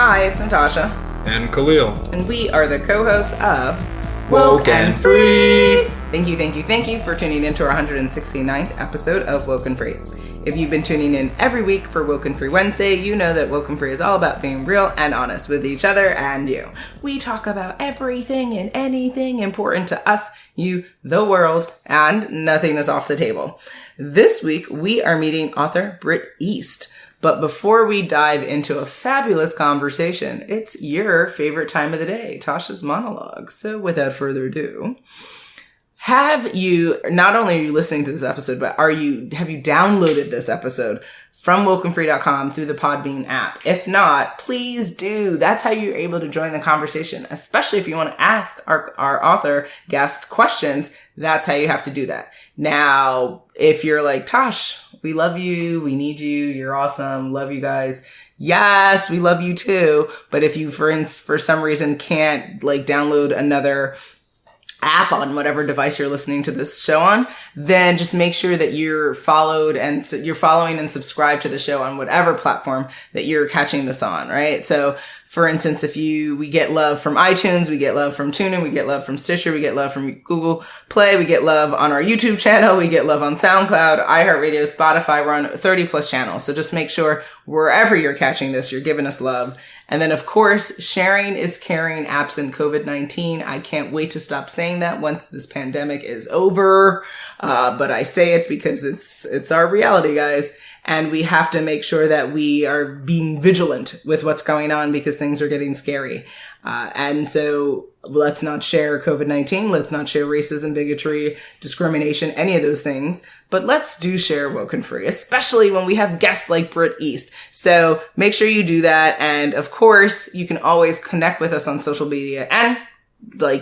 Hi, it's Natasha. And Khalil. And we are the co-hosts of WokeNFree. Thank you for tuning in to our 169th episode of WokeNFree. If you've been tuning in every week for WokeNFree Wednesday, you know that WokeNFree is all about being real and honest with each other and you. We talk about everything and anything important to us, you, the world, and nothing is off the table. This week, we are meeting author Britt East. But before we dive into a fabulous conversation, it's your favorite time of the day, Tasha's monologue. So without further ado, not only are you listening to this episode, but have you downloaded this episode from WokeNFree.com through the Podbean app? If not, please do. That's how you're able to join the conversation, especially if you want to ask our author guest questions. That's how you have to do that. Now, if you're like, Tosh, we love you, we need you, you're awesome, love you guys. Yes, we love you too. But if you, for some reason, can't download another app on whatever device you're listening to this show on, then just make sure that you're following and subscribed to the show on whatever platform that you're catching this on, right? So, for instance, we get love from iTunes, we get love from TuneIn, we get love from Stitcher, we get love from Google Play, we get love on our YouTube channel, we get love on SoundCloud, iHeartRadio, Spotify. We're on 30 plus channels. So just make sure wherever you're catching this, you're giving us love. And then, of course, sharing is caring absent COVID-19. I can't wait to stop saying that once this pandemic is over. But I say it because it's our reality, guys. And we have to make sure that we are being vigilant with what's going on because things are getting scary. And so let's not share COVID-19. Let's not share racism, bigotry, discrimination, any of those things. But let's do share WokeNFree, especially when we have guests like Britt East. So make sure you do that. And of course, you can always connect with us on social media and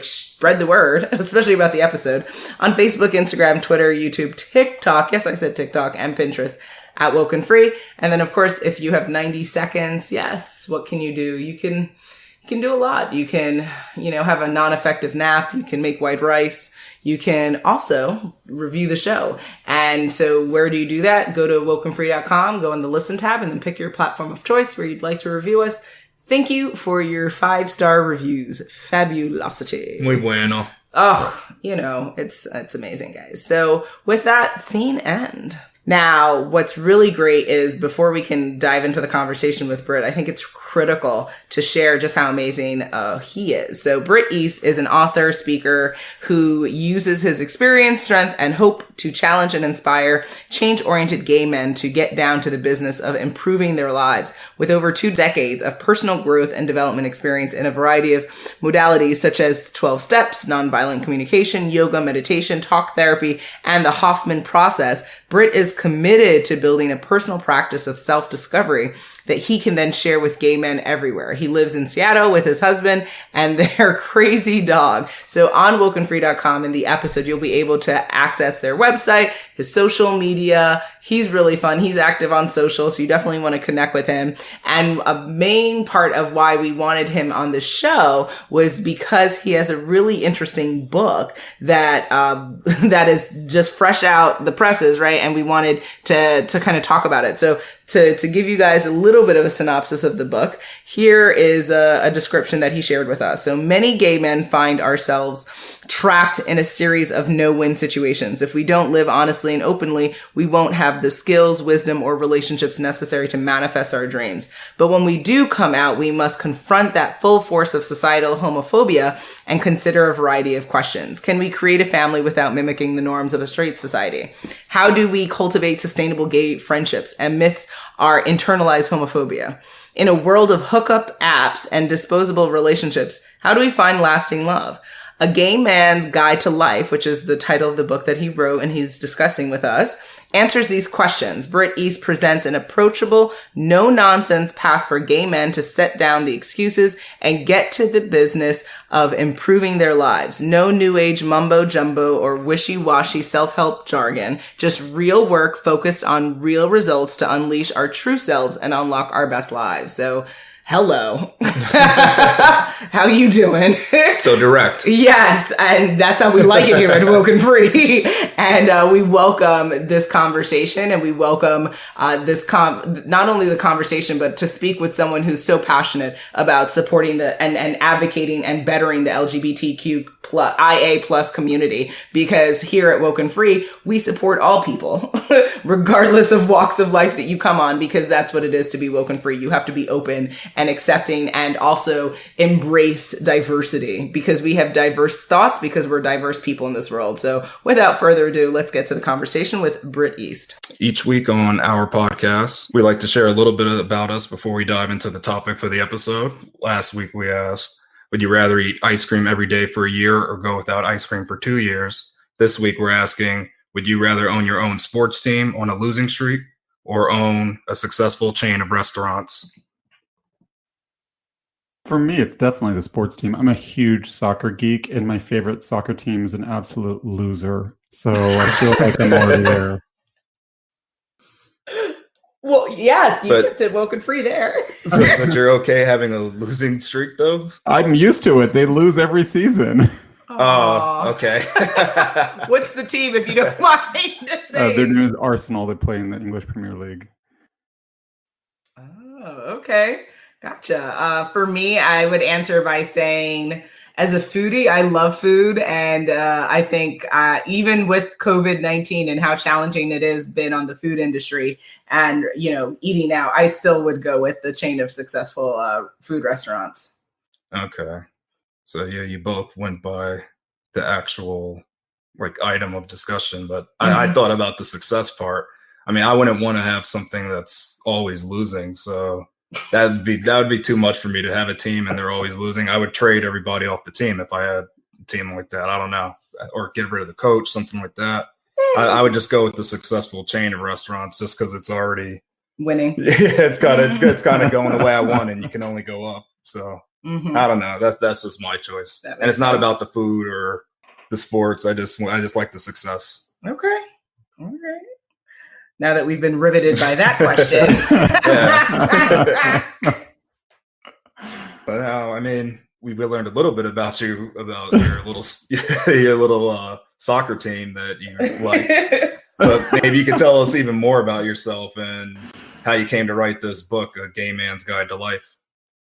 spread the word, especially about the episode, on Facebook, Instagram, Twitter, YouTube, TikTok. Yes, I said TikTok, and Pinterest at WokeNFree. And then, of course, if you have 90 seconds, yes, what can you do? You can do a lot. You can, have a non-effective nap. You can make white rice. You can also review the show. And so where do you do that? Go to WokeNFree.com, go in the listen tab, and then pick your platform of choice where you'd like to review us. Thank you for your 5-star reviews. Fabulosity. Muy bueno. Oh, it's amazing, guys. So with that, scene end. Now, what's really great is before we can dive into the conversation with Britt, I think it's critical to share just how amazing he is. So Britt East is an author, speaker who uses his experience, strength, and hope to challenge and inspire change-oriented gay men to get down to the business of improving their lives. With over 2 decades of personal growth and development experience in a variety of modalities such as 12 steps, nonviolent communication, yoga, meditation, talk therapy, and the Hoffman process, Britt is committed to building a personal practice of self-discovery that he can then share with gay men everywhere. He lives in Seattle with his husband and their crazy dog. So on WokeNFree.com in the episode, you'll be able to access their website, his social media. He's really fun. He's active on social, so you definitely want to connect with him. And a main part of why we wanted him on the show was because he has a really interesting book that that is just fresh out the presses, right? And we wanted to kind of talk about it. So to give you guys a little bit of a synopsis of the book, here is a description that he shared with us. So many gay men find ourselves trapped in a series of no-win situations. If we don't live honestly and openly, we won't have the skills, wisdom, or relationships necessary to manifest our dreams. But when we do come out, we must confront that full force of societal homophobia and consider a variety of questions. Can we create a family without mimicking the norms of a straight society? How do we cultivate sustainable gay friendships amidst our internalized homophobia? In a world of hookup apps and disposable relationships, how do we find lasting love? A Gay Man's Guide to Life, which is the title of the book that he wrote and he's discussing with us, answers these questions. Britt East presents an approachable, no-nonsense path for gay men to set down the excuses and get to the business of improving their lives. No new age mumbo jumbo or wishy-washy self-help jargon, just real work focused on real results to unleash our true selves and unlock our best lives. So hello, how you doing? So direct. Yes, and that's how we like it here at WokeNFree. And we welcome this conversation, and we welcome not only the conversation, but to speak with someone who's so passionate about supporting and advocating and bettering the LGBTQ IA plus community. Because here at WokeNFree, we support all people, regardless of walks of life that you come on, because that's what it is to be WokeNFree. You have to be open and accepting, and also embrace diversity, because we have diverse thoughts, because we're diverse people in this world. So without further ado, let's get to the conversation with Britt East. Each week on our podcast, we like to share a little bit about us before we dive into the topic for the episode. Last week we asked, would you rather eat ice cream every day for a year or go without ice cream for 2 years? This week we're asking, would you rather own your own sports team on a losing streak or own a successful chain of restaurants? For me, it's definitely the sports team. I'm a huge soccer geek, and my favorite soccer team is an absolute loser. So I feel like I'm already there. Well, yes, you kept it WokeNFree there. But you're okay having a losing streak, though? I'm used to it. They lose every season. Oh, okay. What's the team, if you don't mind saying? Their name is Arsenal. They play in the English Premier League. Oh, okay. Gotcha. For me, I would answer by saying, as a foodie, I love food. And I think even with COVID-19 and how challenging it has been on the food industry and, eating out, I still would go with the chain of successful food restaurants. Okay. So yeah, you both went by the actual item of discussion, but I thought about the success part. I mean, I wouldn't want to have something that's always losing. So that would be too much for me to have a team and they're always losing. I would trade everybody off the team if I had a team like that. I don't know, or get rid of the coach, something like that. I would just go with the successful chain of restaurants just because it's already winning. Yeah, it's kind of going the way I want, and you can only go up. So I don't know. That's just my choice, and it's not about the food or the sports. I just like the success. Okay. All right. Now that we've been riveted by that question. But now, I mean, we learned a little bit about you, about your little soccer team that you like. But maybe you could tell us even more about yourself and how you came to write this book, A Gay Man's Guide to Life.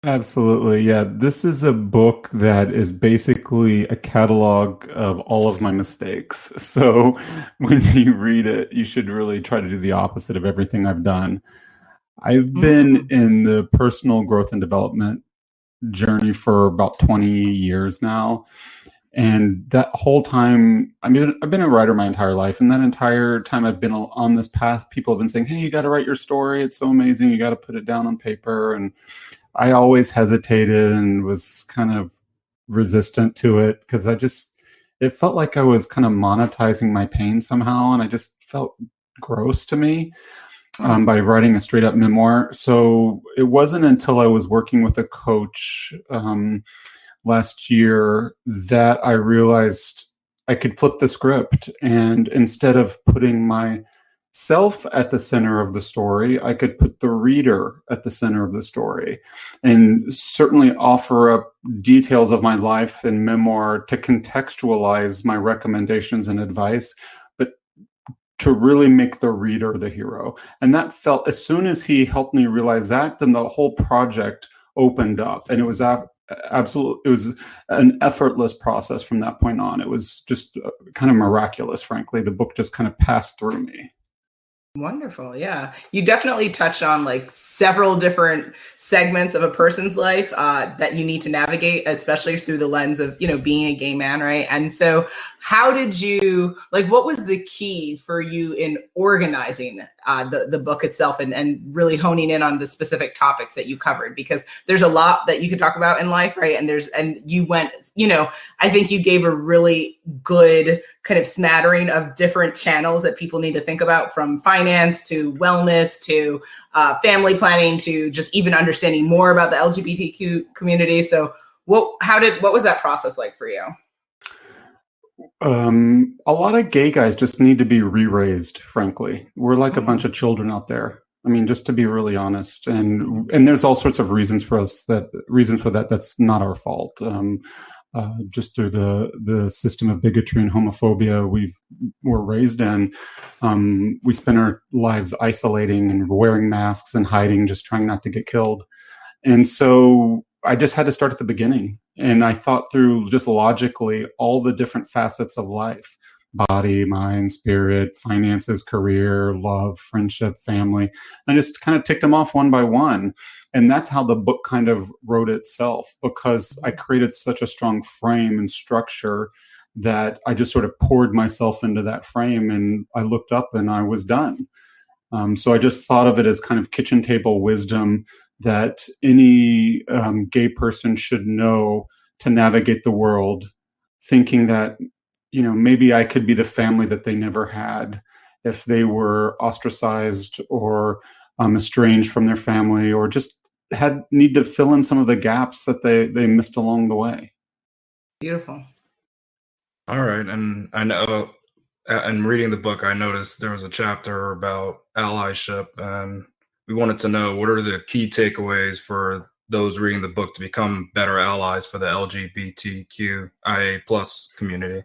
Absolutely. Yeah. This is a book that is basically a catalog of all of my mistakes. So when you read it, you should really try to do the opposite of everything I've done. I've been in the personal growth and development journey for about 20 years now. And that whole time, I've been a writer my entire life. And that entire time I've been on this path, people have been saying, hey, you got to write your story. It's so amazing. You got to put it down on paper. And I always hesitated and was kind of resistant to it because it felt like I was kind of monetizing my pain somehow. And I just felt gross to me by writing a straight up memoir. So it wasn't until I was working with a coach last year that I realized I could flip the script. And instead of putting myself at the center of the story, I could put the reader at the center of the story and certainly offer up details of my life and memoir to contextualize my recommendations and advice, but to really make the reader the hero. And that felt, as soon as he helped me realize that, then the whole project opened up, and it was absolutely, it was an effortless process from that point on. It was just kind of miraculous, frankly. The book just kind of passed through me. Wonderful. Yeah. You definitely touched on several different segments of a person's life that you need to navigate, especially through the lens of, being a gay man. Right. And so how did you, what was the key for you in organizing the book itself and really honing in on the specific topics that you covered? Because there's a lot that you could talk about in life. Right. And you went, I think you gave a really good kind of smattering of different channels that people need to think about, from finance to wellness to family planning to just even understanding more about the LGBTQ community. So what was that process like for you? A lot of gay guys just need to be re-raised, frankly. We're like a bunch of children out there. I mean, just to be really honest, and there's all sorts of reasons for that. That's not our fault. Just through the system of bigotry and homophobia we were raised in, we spend our lives isolating and wearing masks and hiding, just trying not to get killed. And so I just had to start at the beginning, and I thought through just logically all the different facets of life: body, mind, spirit, finances, career, love, friendship, family. I just kind of ticked them off one by one. And that's how the book kind of wrote itself, because I created such a strong frame and structure that I just sort of poured myself into that frame, and I looked up and I was done. So I just thought of it as kind of kitchen table wisdom that any gay person should know to navigate the world, thinking that, you know, maybe I could be the family that they never had if they were ostracized or estranged from their family, or just need to fill in some of the gaps that they missed along the way. Beautiful. All right. And I know, in reading the book, I noticed there was a chapter about allyship, and we wanted to know, what are the key takeaways for those reading the book to become better allies for the LGBTQIA+ community?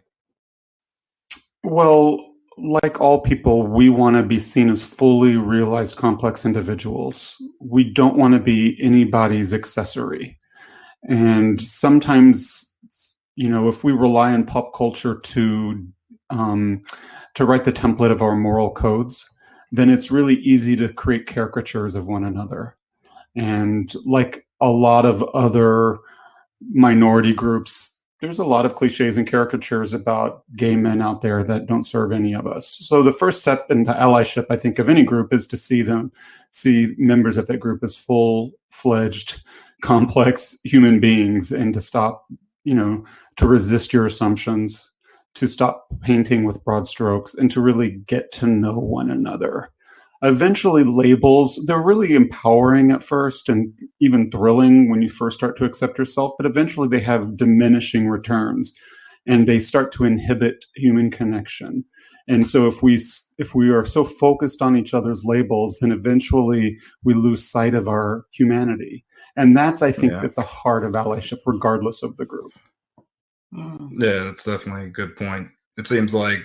Well, like all people, we want to be seen as fully realized, complex individuals. We don't want to be anybody's accessory. And sometimes, you know, if we rely on pop culture to write the template of our moral codes, then it's really easy to create caricatures of one another. And like a lot of other minority groups, there's a lot of cliches and caricatures about gay men out there that don't serve any of us. So the first step into allyship, I think, of any group is to see members of that group as full-fledged, complex human beings, and to stop, you know, to resist your assumptions, to stop painting with broad strokes, and to really get to know one another. Eventually, labels, they're really empowering at first and even thrilling when you first start to accept yourself, but eventually they have diminishing returns and they start to inhibit human connection. And so if we are so focused on each other's labels, then eventually we lose sight of our humanity. And that's, I think, at the heart of allyship, regardless of the group. Yeah, that's definitely a good point. It seems like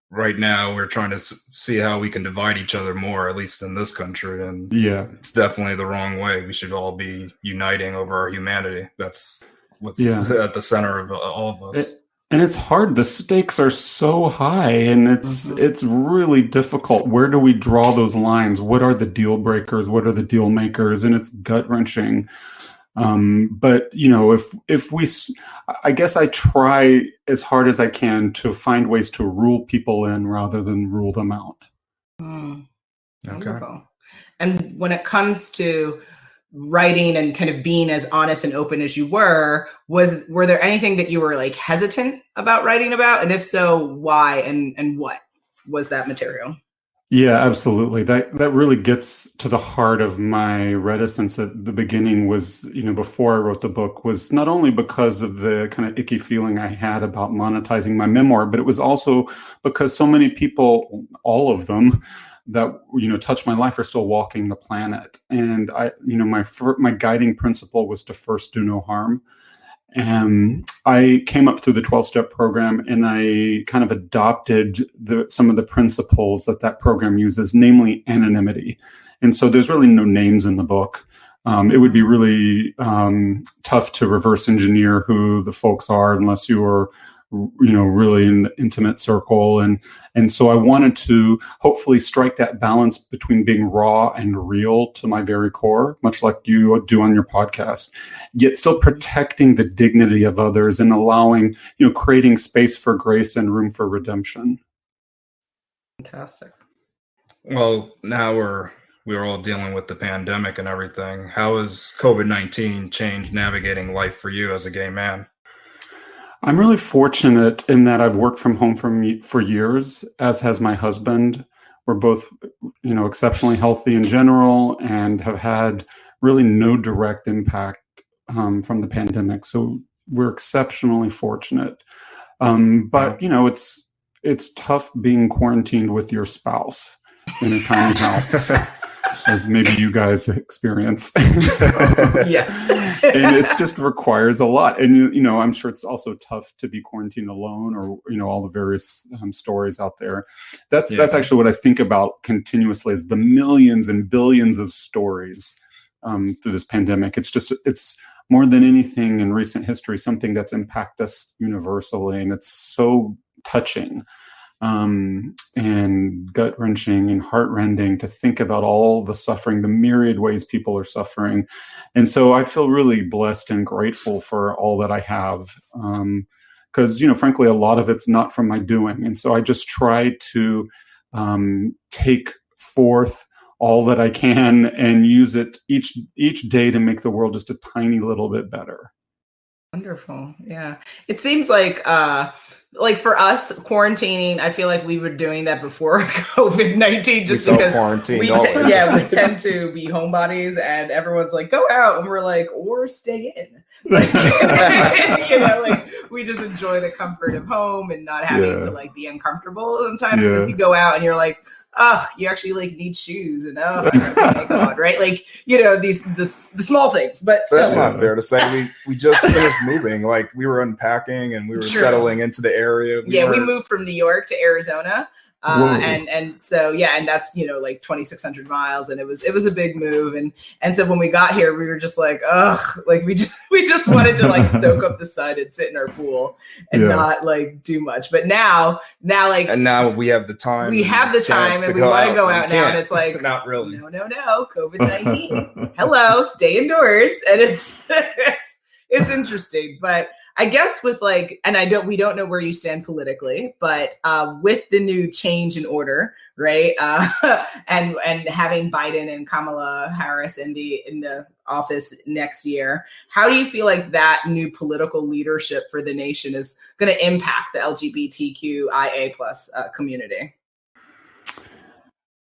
right now we're trying to see how we can divide each other more, at least in this country, and it's definitely the wrong way. We should all be uniting over our humanity. That's what's at the center of all of us. And it's hard. The stakes are so high, and it's really difficult. Where do we draw those lines? What are the deal breakers? What are the deal makers? And it's gut wrenching. But you know, I guess I try as hard as I can to find ways to rule people in rather than rule them out. Wonderful. And when it comes to writing and kind of being as honest and open as you were there anything that you were like hesitant about writing about? And if so, why and what was that material? Yeah, absolutely. That really gets to the heart of my reticence at the beginning was, you know, before I wrote the book, was not only because of the kind of icky feeling I had about monetizing my memoir, but it was also because so many people, all of them that, you know, touch my life, are still walking the planet. And my guiding principle was to first do no harm. And I came up through the 12-step program, and I kind of adopted some of the principles that program uses, namely anonymity. And so there's really no names in the book. It would be really tough to reverse engineer who the folks are unless you were, you know, really in the intimate circle. And so I wanted to hopefully strike that balance between being raw and real to my very core, much like you do on your podcast, yet still protecting the dignity of others and allowing, you know, creating space for grace and room for redemption. Fantastic. Well, now we're all dealing with the pandemic and everything. How has COVID-19 changed navigating life for you as a gay man? I'm really fortunate in that I've worked from home for years, as has my husband. We're both, you know, exceptionally healthy in general and have had really no direct impact from the pandemic. So we're exceptionally fortunate. But, you know, it's tough being quarantined with your spouse in a tiny house. as maybe you guys experience. Yes. And it just requires a lot. And, I'm sure it's also tough to be quarantined alone, or, all the various stories out there. That's actually what I think about continuously, is the millions and billions of stories through this pandemic. It's more than anything in recent history, something that's impacted us universally. And it's so touching and gut-wrenching and heart-rending to think about all the suffering, the myriad ways people are suffering. And so I feel really blessed and grateful for all that I have, because, frankly, a lot of it's not from my doing. And so I just try to take forth all that I can and use it each day to make the world just a tiny little bit better. Wonderful. Yeah. It seems like for us quarantining, I feel like we were doing that before COVID-19, just because we tend to be homebodies, and everyone's like, go out, and we're like, or stay in. Like, we just enjoy the comfort of home and not having to be uncomfortable sometimes, because you go out and you're like, you actually need shoes, and oh my God, right? The small things, but that's not fair to say. We just finished moving, we were unpacking and we were settling into the area. We moved from New York to Arizona. And that's 2,600 miles, and it was a big move, and so when we got here, we were just like, we just wanted to soak up the sun and sit in our pool and not do much. But now and now we have the time. We have the time, and we want to go out now, and it's like, not really. No, COVID-19. Hello, stay indoors, and it's interesting, but I guess with we don't know where you stand politically, but with the new change in order, right? And having Biden and Kamala Harris in the office next year, how do you feel like that new political leadership for the nation is going to impact the LGBTQIA+ community?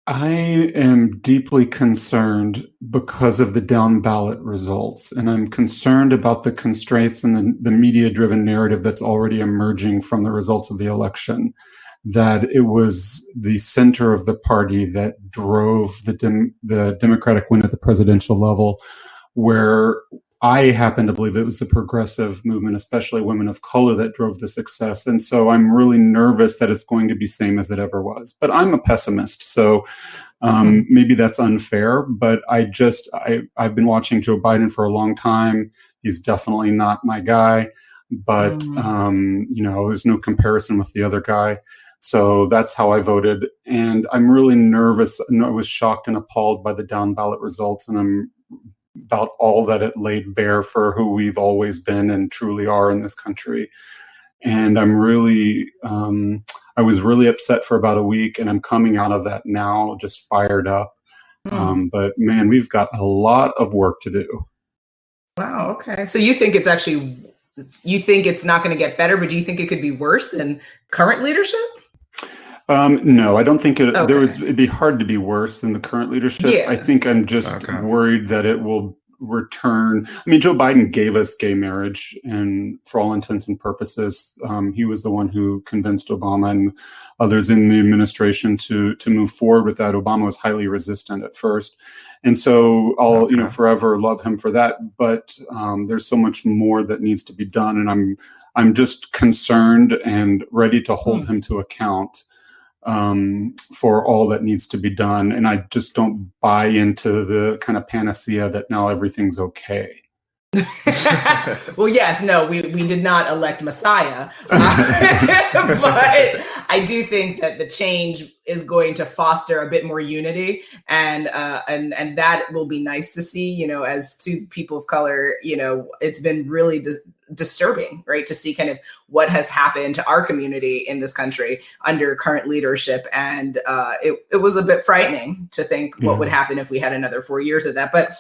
I am deeply concerned because of the down ballot results, and I'm concerned about the constraints and the media-driven narrative that's already emerging from the results of the election, that it was the center of the party that drove the Democratic win at the presidential level, where I happen to believe it was the progressive movement, especially women of color, that drove the success. And so I'm really nervous that it's going to be same as it ever was. But I'm a pessimist, so maybe that's unfair. But I've been watching Joe Biden for a long time. He's definitely not my guy, but there's no comparison with the other guy. So that's how I voted. And I'm really nervous. I was shocked and appalled by the down ballot results, and I'm about all that it laid bare for who we've always been and truly are in this country. And I'm really, I was really upset for about a week, and I'm coming out of that now just fired up. But man, we've got a lot of work to do. Wow. Okay. So you think it's not going to get better, but do you think it could be worse than current leadership? No, I don't think it. Okay. It'd be hard to be worse than the current leadership. Yeah. I think I'm just worried that it will return. I mean, Joe Biden gave us gay marriage, and for all intents and purposes, he was the one who convinced Obama and others in the administration to move forward with that. Obama was highly resistant at first, and so I'll forever love him for that. But there's so much more that needs to be done, and I'm just concerned and ready to hold him to account for all that needs to be done. And I just don't buy into the kind of panacea that now everything's okay. Well, yes, no, we did not elect Messiah, but I do think that the change is going to foster a bit more unity, and that will be nice to see. As two people of color, it's been really disturbing, right, to see kind of what has happened to our community in this country under current leadership, and it was a bit frightening to think what would happen if we had another 4 years of that. But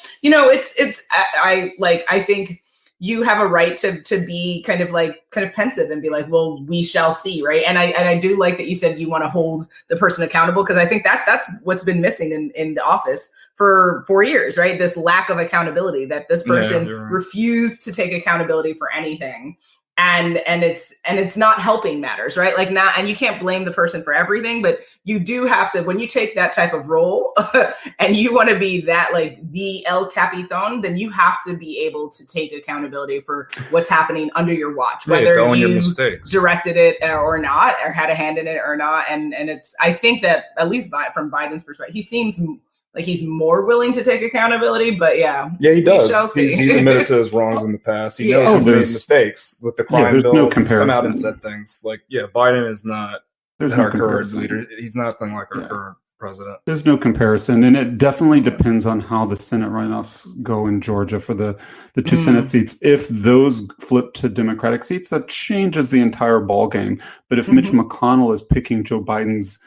I think you have a right to be kind of pensive and be like, well, we shall see, right? And I do like that you said you want to hold the person accountable, because I think that's what's been missing in the office for 4 years, right? This lack of accountability, that this person refused to take accountability for anything. and it's not helping matters, right? Like, not, and you can't blame the person for everything, but you do have to, when you take that type of role and you want to be that, like, the El Capitan, then you have to be able to take accountability for what's happening under your watch, whether you directed it or not, or had a hand in it or not. And it's, I think that, at least from Biden's perspective, he seems like he's more willing to take accountability, but yeah, he does. He's admitted to his wrongs in the past. He knows he's made mistakes with the crime bill. No he's come out and said things like, Biden is not our current leader. He's nothing like our current president. There's no comparison, and it definitely depends on how the Senate runoffs go in Georgia for the two Senate seats. If those flip to Democratic seats, that changes the entire ballgame. But if Mitch McConnell is picking Joe Biden's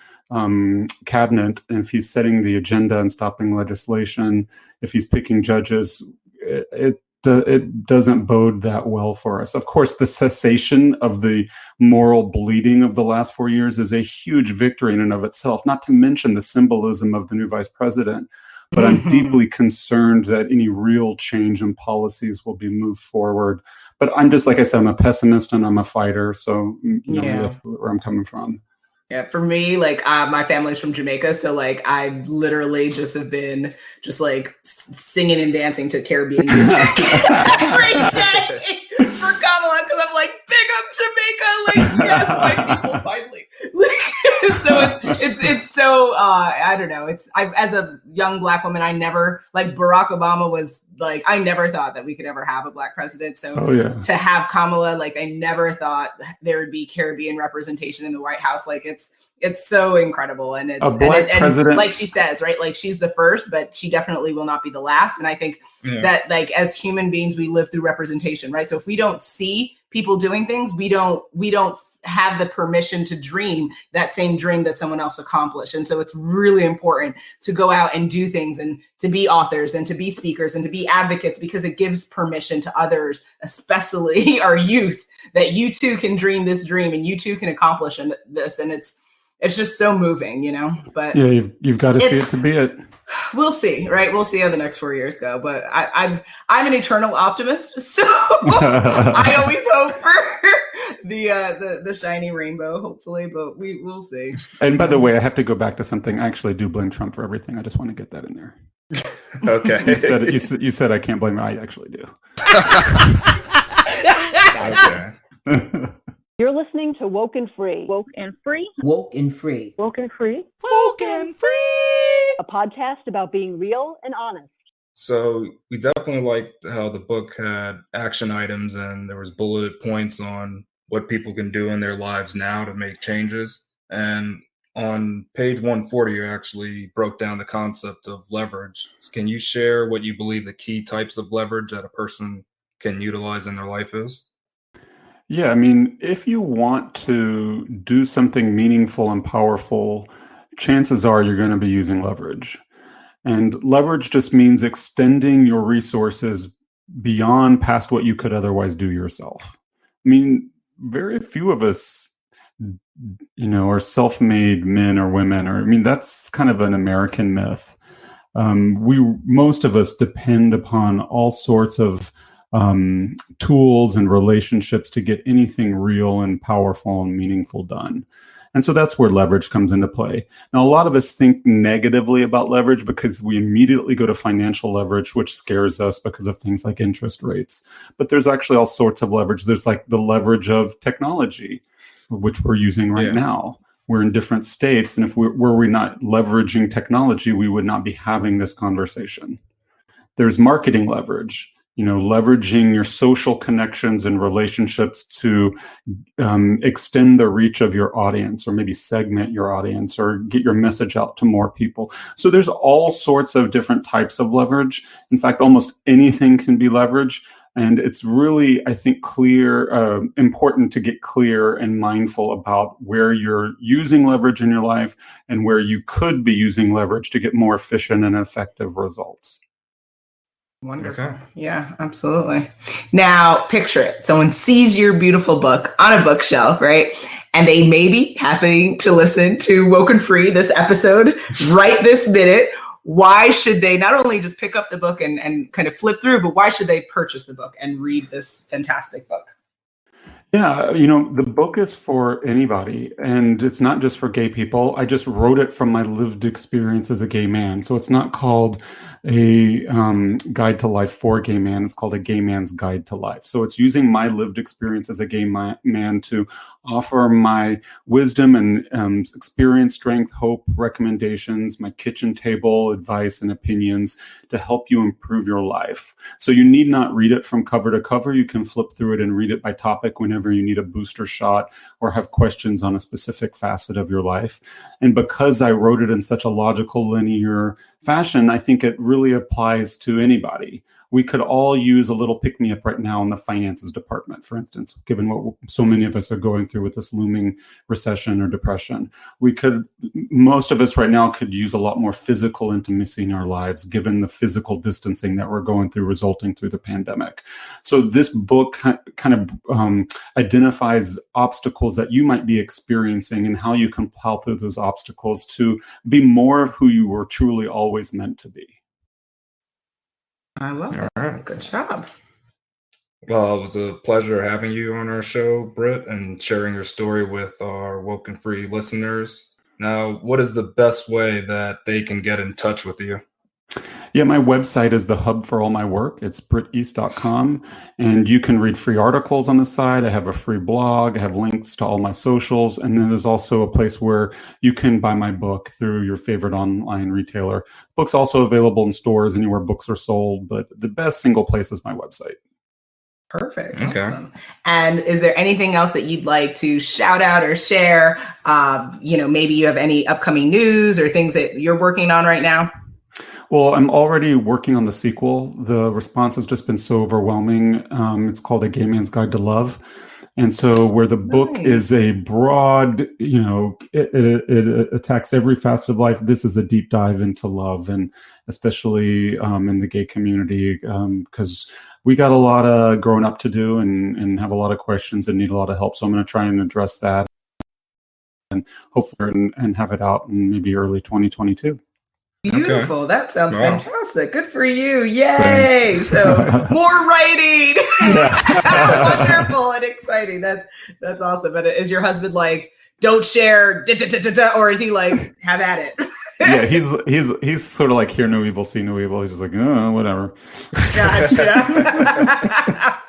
cabinet, and if he's setting the agenda and stopping legislation, if he's picking judges, it doesn't bode that well for us. Of course, the cessation of the moral bleeding of the last 4 years is a huge victory in and of itself, not to mention the symbolism of the new vice president. But I'm deeply concerned that any real change in policies will be moved forward. But I'm just, like I said, I'm a pessimist and I'm a fighter. So that's where I'm coming from. Yeah, for me, like, my family's from Jamaica, so, like, I literally just have been just, like, singing and dancing to Caribbean music every day for Kamala, because I'm like, big up Jamaica, like, yes, my people finally. So it's so I don't know. As a young Black woman, I never, like, Barack Obama was, like, I never thought that we could ever have a Black president. So to have Kamala, like, I never thought there would be Caribbean representation in the White House. Like, it's so incredible. And it's a Black president, like she says, right? Like, she's the first, but she definitely will not be the last. And I think that, like, as human beings, we live through representation, right? So if we don't see people doing things, we don't have the permission to dream that same dream that someone else accomplished. And so it's really important to go out and do things, and to be authors, and to be speakers, and to be advocates, because it gives permission to others, especially our youth, that you too can dream this dream, and you too can accomplish this. And it's just so moving, but you've got to see it to be it. We'll see, right? We'll see how the next 4 years go. But I'm an eternal optimist, so I always hope for the shiny rainbow, hopefully. But we'll see. And by the way, I have to go back to something. I actually do blame Trump for everything. I just want to get that in there. Okay. You said I can't blame him. I actually do. Okay. You're listening to Woke and Free. Woke and Free? Woke and Free. Woke and Free? Woke and Free! A podcast about being real and honest. So we definitely liked how the book had action items, and there was bulleted points on what people can do in their lives now to make changes. And on page 140, you actually broke down the concept of leverage. Can you share what you believe the key types of leverage that a person can utilize in their life is? Yeah, I mean, if you want to do something meaningful and powerful, chances are you're going to be using leverage. And leverage just means extending your resources beyond past what you could otherwise do yourself. I mean, very few of us, are self-made men or women, that's kind of an American myth. Most of us depend upon all sorts of tools and relationships to get anything real and powerful and meaningful done. And so that's where leverage comes into play. Now, a lot of us think negatively about leverage because we immediately go to financial leverage, which scares us because of things like interest rates. But there's actually all sorts of leverage. There's like the leverage of technology, which we're using right now. We're in different states. And if were we not leveraging technology, we would not be having this conversation. There's marketing leverage. Leveraging your social connections and relationships to extend the reach of your audience, or maybe segment your audience, or get your message out to more people. So there's all sorts of different types of leverage. In fact, almost anything can be leverage. And it's really, I think, important to get clear and mindful about where you're using leverage in your life and where you could be using leverage to get more efficient and effective results. Wonderful. Okay. Yeah, absolutely. Now, picture it. Someone sees your beautiful book on a bookshelf, right? And they may be happening to listen to Woke and Free, this episode, right this minute. Why should they not only just pick up the book and kind of flip through, but why should they purchase the book and read this fantastic book? Yeah, the book is for anybody, and it's not just for gay people. I just wrote it from my lived experience as a gay man. So it's not called a guide to life for a gay man. It's called a gay man's guide to life. So it's using my lived experience as a gay man to offer my wisdom and experience, strength, hope, recommendations, my kitchen table advice and opinions to help you improve your life. So you need not read it from cover to cover. You can flip through it and read it by topic whenever you need a booster shot or have questions on a specific facet of your life. And because I wrote it in such a logical, linear fashion, I think it really applies to anybody. We could all use a little pick-me-up right now in the finances department, for instance, given what so many of us are going through with this looming recession or depression. Most of us right now could use a lot more physical intimacy in our lives, given the physical distancing that we're going through resulting through the pandemic. So this book kind of identifies obstacles that you might be experiencing and how you can plow through those obstacles to be more of who you were truly always meant to be. I love it. right. Good job. Well, it was a pleasure having you on our show, Britt, and sharing your story with our Woke and Free listeners. Now, what is the best way that they can get in touch with you? Yeah, my website is the hub for all my work. It's britteast.com, and you can read free articles on the site. I have a free blog. I have links to all my socials, and then there's also a place where you can buy my book through your favorite online retailer. Book's also available in stores anywhere books are sold, but the best single place is my website. Perfect. Okay. Awesome. And is there anything else that you'd like to shout out or share? Maybe you have any upcoming news or things that you're working on right now? Well, I'm already working on the sequel. The response has just been so overwhelming. It's called A Gay Man's Guide to Love. And so where the book is a broad, it attacks every facet of life, this is a deep dive into love, and especially in the gay community, because we got a lot of growing up to do and have a lot of questions and need a lot of help. So I'm going to try and address that and hopefully and have it out in maybe early 2022. Beautiful. Okay. That sounds Wow. fantastic. Good for you. Yay. So more writing. Wonderful and exciting. That's awesome. But is your husband like, don't share, or is he like, have at it? Yeah, he's sort of like hear no evil, see no evil. He's just like, oh, whatever. Gotcha.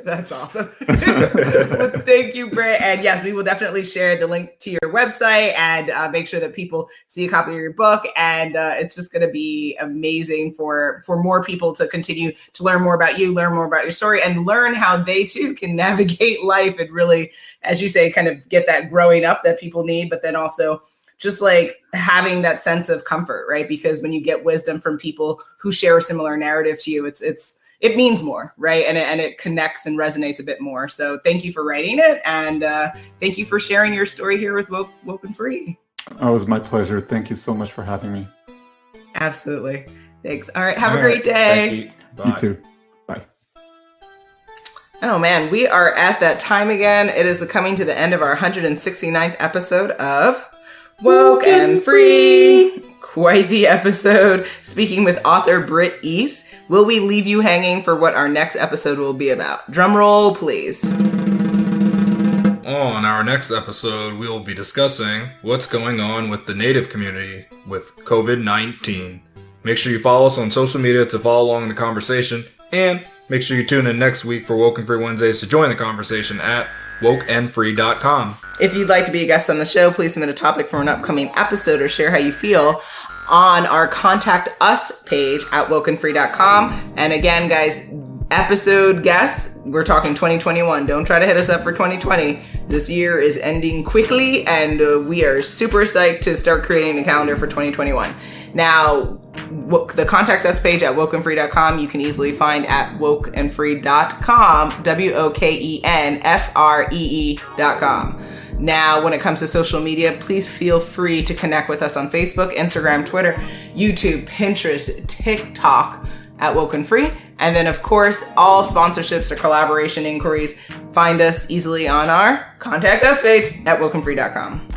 That's awesome. Well, thank you, Britt. And yes, we will definitely share the link to your website and make sure that people see a copy of your book. And it's just going to be amazing for more people to continue to learn more about you, learn more about your story, and learn how they too can navigate life and really, as you say, kind of get that growing up that people need, but then also just like having that sense of comfort, right? Because when you get wisdom from people who share a similar narrative to you, it means more, right? And it connects and resonates a bit more. So thank you for writing it. And thank you for sharing your story here with Woke and Free. Oh, it was my pleasure. Thank you so much for having me. Absolutely. Thanks. All right. Have a great day. Thank you. You too. Bye. Oh man, we are at that time again. It is coming to the end of our 169th episode of Woke and Free. Quite the episode. Speaking with author Britt East. Will we leave you hanging for what our next episode will be about? Drum roll, please. On our next episode, we will be discussing what's going on with the Native community with COVID-19. Make sure you follow us on social media to follow along in the conversation, and make sure you tune in next week for Woke and Free Wednesdays to join the conversation at WokeNFree.com. If you'd like to be a guest on the show, please submit a topic for an upcoming episode or share how you feel on our Contact Us page at WokeNFree.com. And again, guys, episode guests, we're talking 2021. Don't try to hit us up for 2020. This year is ending quickly, and we are super psyched to start creating the calendar for 2021. Now, the Contact Us page at WokeNFree.com, you can easily find at WokeNFree.com, WokeNFree.com. Now, when it comes to social media, please feel free to connect with us on Facebook, Instagram, Twitter, YouTube, Pinterest, TikTok at Woke and Free. And then, of course, all sponsorships or collaboration inquiries, find us easily on our Contact Us page at WokeNFree.com.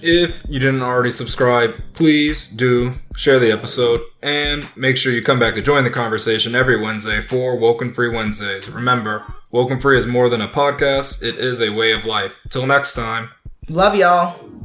If you didn't already subscribe, please do share the episode and make sure you come back to join the conversation every Wednesday for Woke and Free Wednesdays. Remember, Woke and Free is more than a podcast. It is a way of life. Till next time. Love y'all.